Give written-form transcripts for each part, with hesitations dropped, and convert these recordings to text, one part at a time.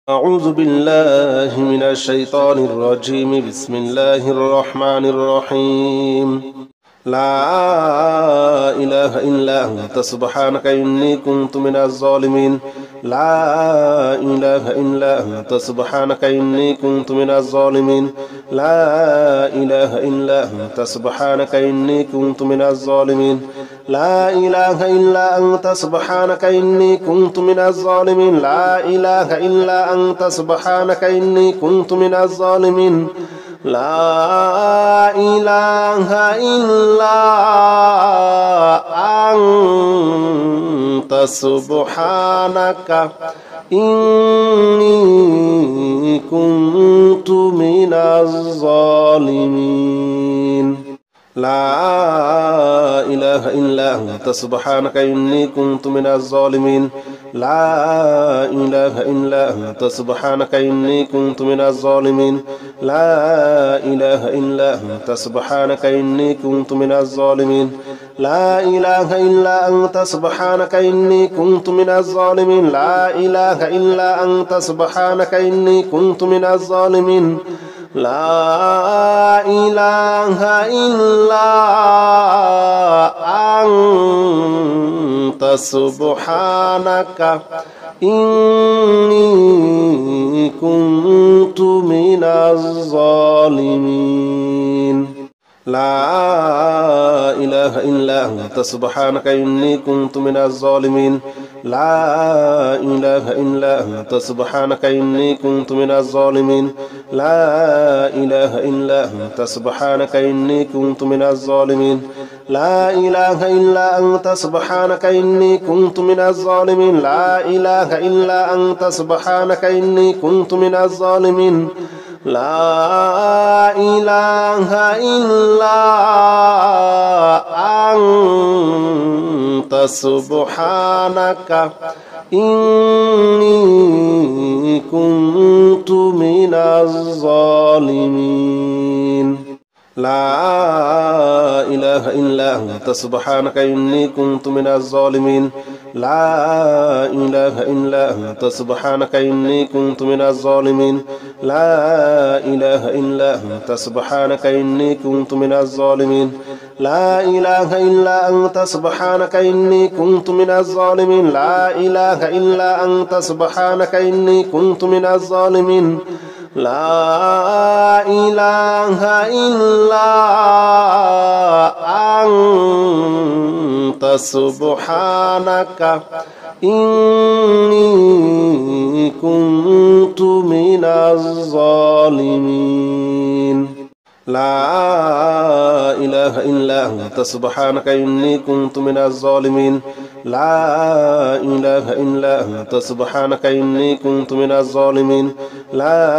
أعوذ بالله من الشيطان الرجيم. بسم الله الرحمن الرحيم. لا إله إلا أنت سبحانك إني كنت من الظالمين. لا إله إلا أنت سبحانك إني كنت من الظالمين. لا إله إلا أنت سبحانك إني كنت من الظالمين. لا إله إلا أنت سبحانك إني كنت من الظالمين. لا إله إلا أنت سبحانك إني كنت من الظالمين. لا إله إلا أنت سبحانك إني كنت من الظالمين. لا إله إلا أنت سبحانك إني كنت من الظالمين. لا إله إلا أنت سبحانك إني كنت من الظالمين. لا إله إلا أنت سبحانك إني كنت من الظالمين. لا إله إلا أنت سبحانك إني كنت من الظالمين. لا إله إلا أنت سبحانك إني كنت من الظالمين. لا إله إلا أنت سبحانك إني كنت من الظالمين. لا إله إلا أنت سبحانك إني كنت من الظالمين. لا إله إلا أنت سبحانك إني كنت من الظالمين. لا إله إلا أنت سبحانك إني كنت من الظالمين. لا إله إلا أنت سبحانك إني كنت من الظالمين. لا إله إلا أنت سبحانك إني كنت من الظالمين. لا إله إلا أنت سبحانك إني كنت من الظالمين. لا إله إلا أنت سبحانك إني كنت من الظالمين. لا إله إلا أنت سبحانك إني كنت من الظالمين. لا إله إلا أنت سبحانك إني كنت من الظالمين. لا إله إلا أنت سبحانك إني كنت من الظالمين. لا إله إلا أنت سبحانك إني كنت من الظالمين. لا إله إلا أنت سبحانك إني كنت من الظالمين. لا إله إلا أنت سبحانك إني كنت من الظالمين. لا إله إلا أنت سبحانك إني كنت من الظالمين. لا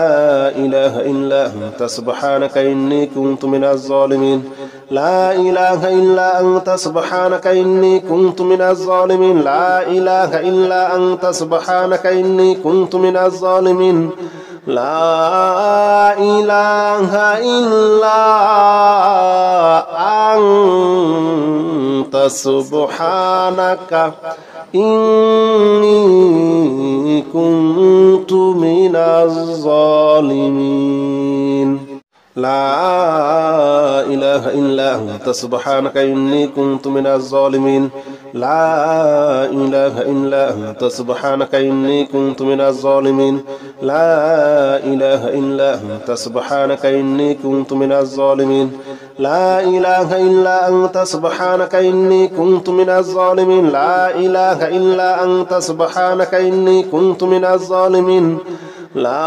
إله إلا أنت سبحانك إني كنت من الظالمين. لا إله إلا أنت سبحانك إني كنت من الظالمين. لا إله إلا أنت سبحانك إني كنت من الظالمين. لا إله إلا أنت سبحانك إني كنت من الظالمين. لا إله إلا أنت سبحانك إني كنت من الظالمين. لا إله إلا أنت سبحانك إني كنت من الظالمين. لا إله إلا أنت سبحانك إني كنت من الظالمين. لا إله إلا أنت سبحانك إني كنت من الظالمين. لا إله إلا أنت سبحانك إني كنت من الظالمين. لا إله إلا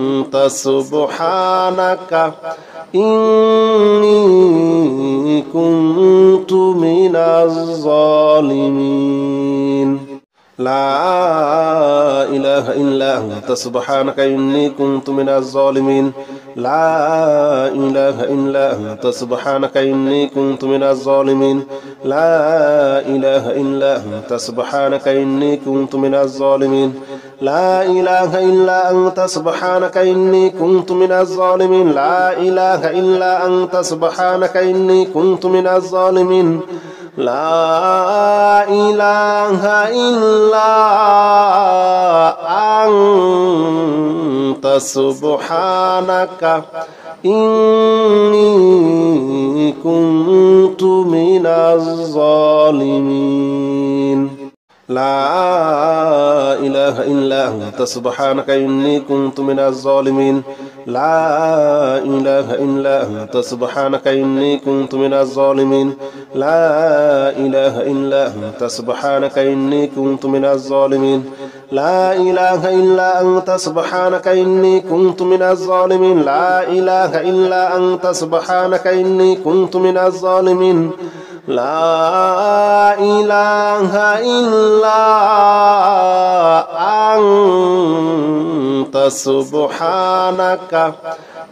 أنت سبحانك إني كنت من الظالمين. لا إله إلا أنت سبحانك إني كنت من الظالمين. لا إله إلا أنت سبحانك إني كنت من الظالمين. لا إله إلا أنت سبحانك إني كنت من الظالمين. لا إله إلا أنت سبحانك إني كنت من الظالمين. لا إله إلا أنت سبحانك إني كنت من الظالمين. لا إله إلا أنت سبحانك إني كنت من الظالمين لا إله إلا أنت سبحانك إني كنت من الظالمين لا إله إلا أنت سبحانك إني كنت من الظالمين لا إله إلا أنت سبحانك إني كنت من الظالمين لا إله إلا أنت سبحانك إني كنت من الظالمين لا إله إلا أنت سبحانك إني كنت من الظالمين لا إله إلا أنت سبحانك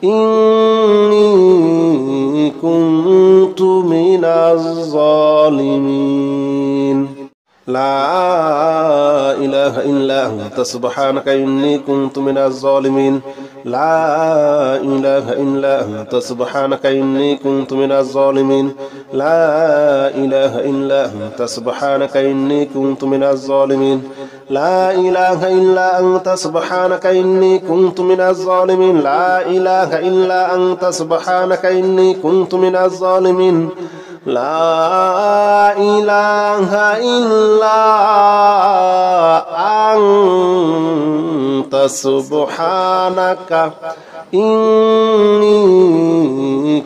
إني كنت من الظالمين لا إله إلا أنت سبحانك إني كنت من الظالمين لا إله إلا أنت سبحانك إني كنت من الظالمين لا إله إلا أنت سبحانك إني كنت من الظالمين لا إله إلا أنت سبحانك إني كنت من الظالمين لا إله إلا أنت سبحانك إني كنت من الظالمين لا إله إلا أنت سبحانك إني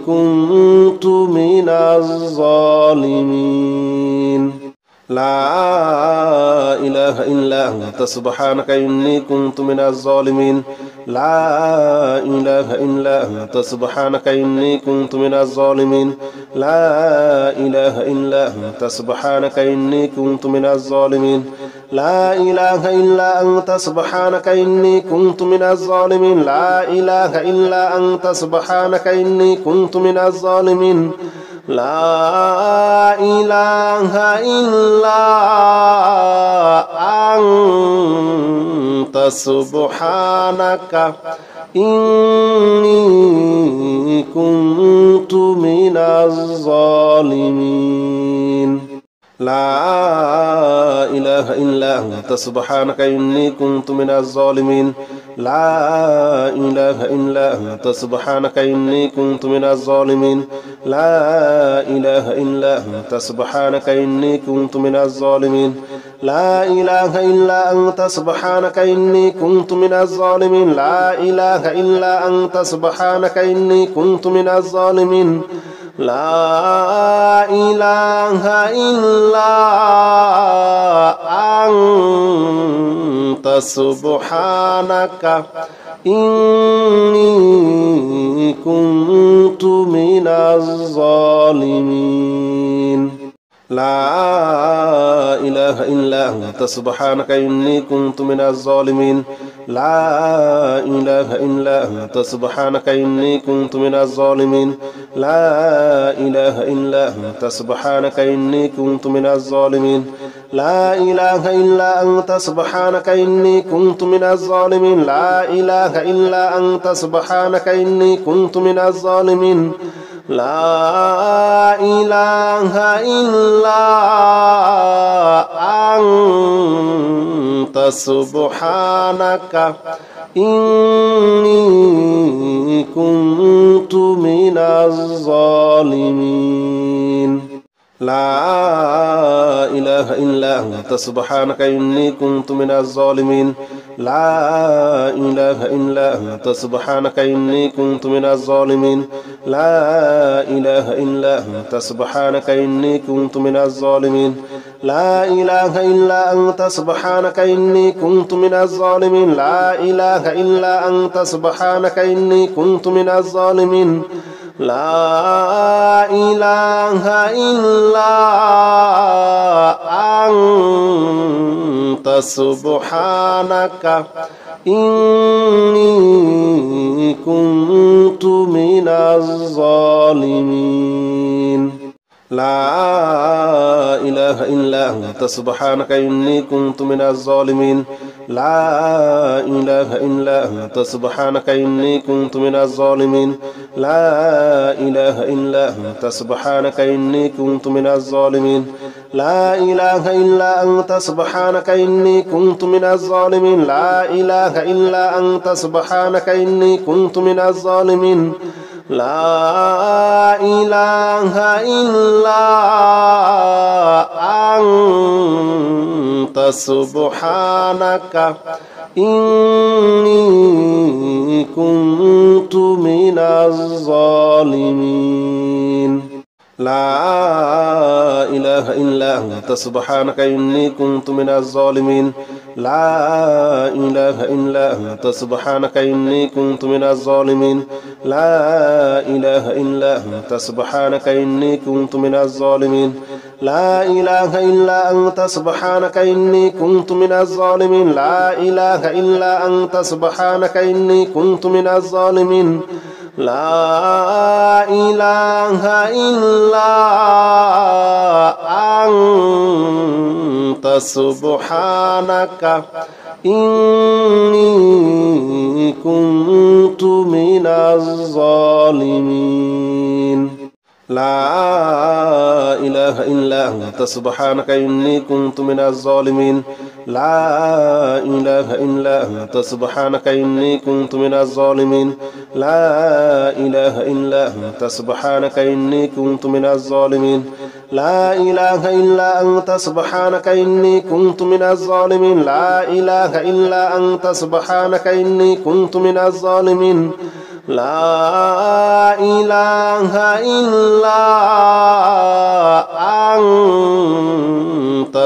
كنت من الظالمين لا إله إلا أنت سبحانك إني كنت من الظالمين لا إله إلا أنت سبحانك إني كنت من الظالمين لا إله إلا أنت سبحانك إني كنت من الظالمين لا إله إلا أنت سبحانك إني كنت من الظالمين لا إله إلا أنت سبحانك إني كنت من الظالمين لا إله إلا أنت سبحانك إني كنت من الظالمين لا إله إلا أنت سبحانك إني كنت من الظالمين لا إله إلا أنت سبحانك إني كنت من الظالمين لا إله إلا أنت سبحانك إني كنت من الظالمين لا إله إلا أنت سبحانك إني كنت من الظالمين لا إله إلا أنت سبحانك إني كنت من الظالمين لا إله إلا أنت سبحانك إني كنت من الظالمين لا إله إلا أنت سبحانك إني كنت من الظالمين لا إله إلا أنت سبحانك إني كنت من الظالمين لا إله إلا أنت سبحانك إني كنت من الظالمين لا إله إلا أنت سبحانك إني كنت من الظالمين لا إله إلا أنت سبحانك إني كنت من الظالمين لا إله إلا أنت سبحانك إني كنت من الظالمين لا إله إلا أنت سبحانك إني كنت من الظالمين لا إله إلا أنت سبحانك إني كنت من الظالمين لا إله إلا أنت سبحانك إني كنت من الظالمين لا إله إلا أنت سبحانك إني كنت من الظالمين لا إله إلا أنت سبحانك إني كنت من الظالمين لا إله إلا أنت سبحانك إني كنت من الظالمين لا إله إلا أنت سبحانك إني كنت من الظالمين لا إله إلا أنت سبحانك إني كنت من الظالمين لا إله إلا أنت سبحانك إني كنت من الظالمين لا إله إلا أنت سبحانك إني كنت من الظالمين لا إله إلا أنت سبحانك إني كنت من الظالمين لا إله إلا أنت سبحانك إني كنت من الظالمين لا إله إلا أنت سبحانك إني كنت من الظالمين لا إله إلا أنت سبحانك إني كنت من الظالمين لا إله إلا أنت سبحانك إني كنت من الظالمين لا إله إلا أنت سبحانك إني كنت من الظالمين لا إله إلا أنت سبحانك إني كنت من الظالمين لا إله إلا أنت سبحانك إني كنت من الظالمين لا إله إلا أنت سبحانك إني كنت من الظالمين لا إله إلا أنت سبحانك إني كنت من الظالمين لا إله إلا أنت سبحانك إني كنت من الظالمين لا إله إلا أنت سبحانك إني كنت من الظالمين لا إله إلا أنت سبحانك إني كنت من الظالمين لا إله إلا أنت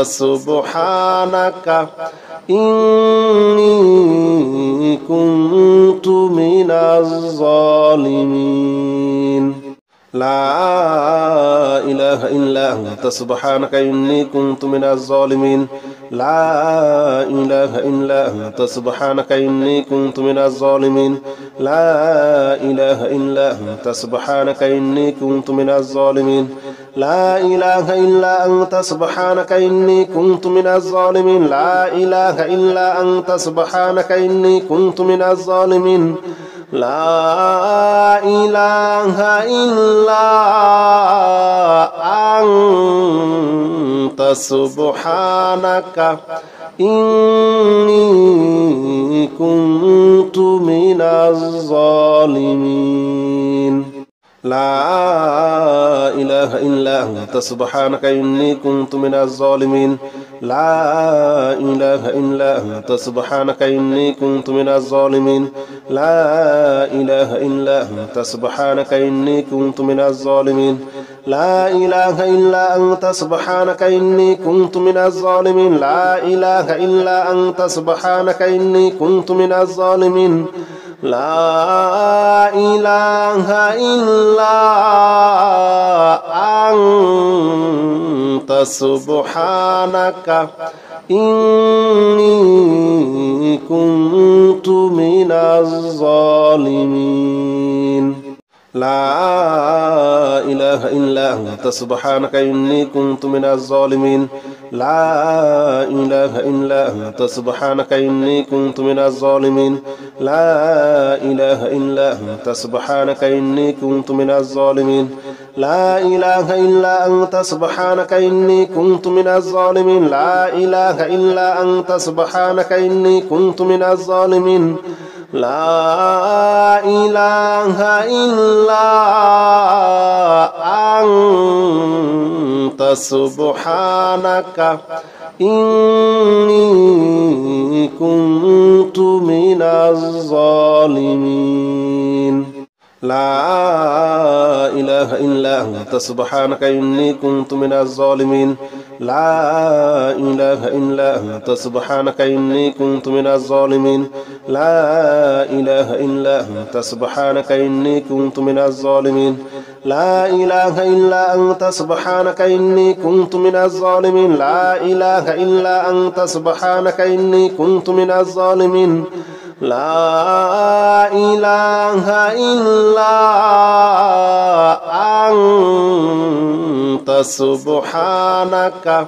سبحانك إني كنت من الظالمين لا إله إلا أنت سبحانك إني كنت من الظالمين لا إله إلا أنت سبحانك إني كنت من الظالمين لا إله إلا أنت سبحانك إني كنت من الظالمين لا إله إلا أنت سبحانك إني كنت من الظالمين لا إله إلا أنت سبحانك إني كنت من الظالمين لا إله إلا أنت سبحانك إني كنت من الظالمين لا إله إلا أنت سبحانك إني كنت من الظالمين لا إله إلا أنت سبحانك إني كنت من الظالمين لا إله إلا أنت سبحانك إني كنت من الظالمين لا إله إلا أنت سبحانك إني كنت من الظالمين لا إله إلا أنت سبحانك إني كنت من الظالمين لا إله إلا أنت سبحانك إني كنت من الظالمين لا إله إلا أنت سبحانك إني كنت من الظالمين لا إله إلا أنت سبحانك إني كنت من الظالمين لا إله إلا أنت سبحانك إني كنت من الظالمين لا إله إلا أنت سبحانك إني كنت من الظالمين لا إله إلا أنت سبحانك إني كنت من الظالمين لا إله إلا أنت سبحانك إني كنت من الظالمين لا إله إلا أنت سبحانك إني كنت من الظالمين لا إله إلا أنت سبحانك إني كنت من الظالمين لا إله إلا أنت سبحانك إني كنت من الظالمين لا إله إلا أنت سبحانك إني كنت من الظالمين لا إله إلا أنت سبحانك إني كنت من الظالمين لا إله إلا أنت سبحانك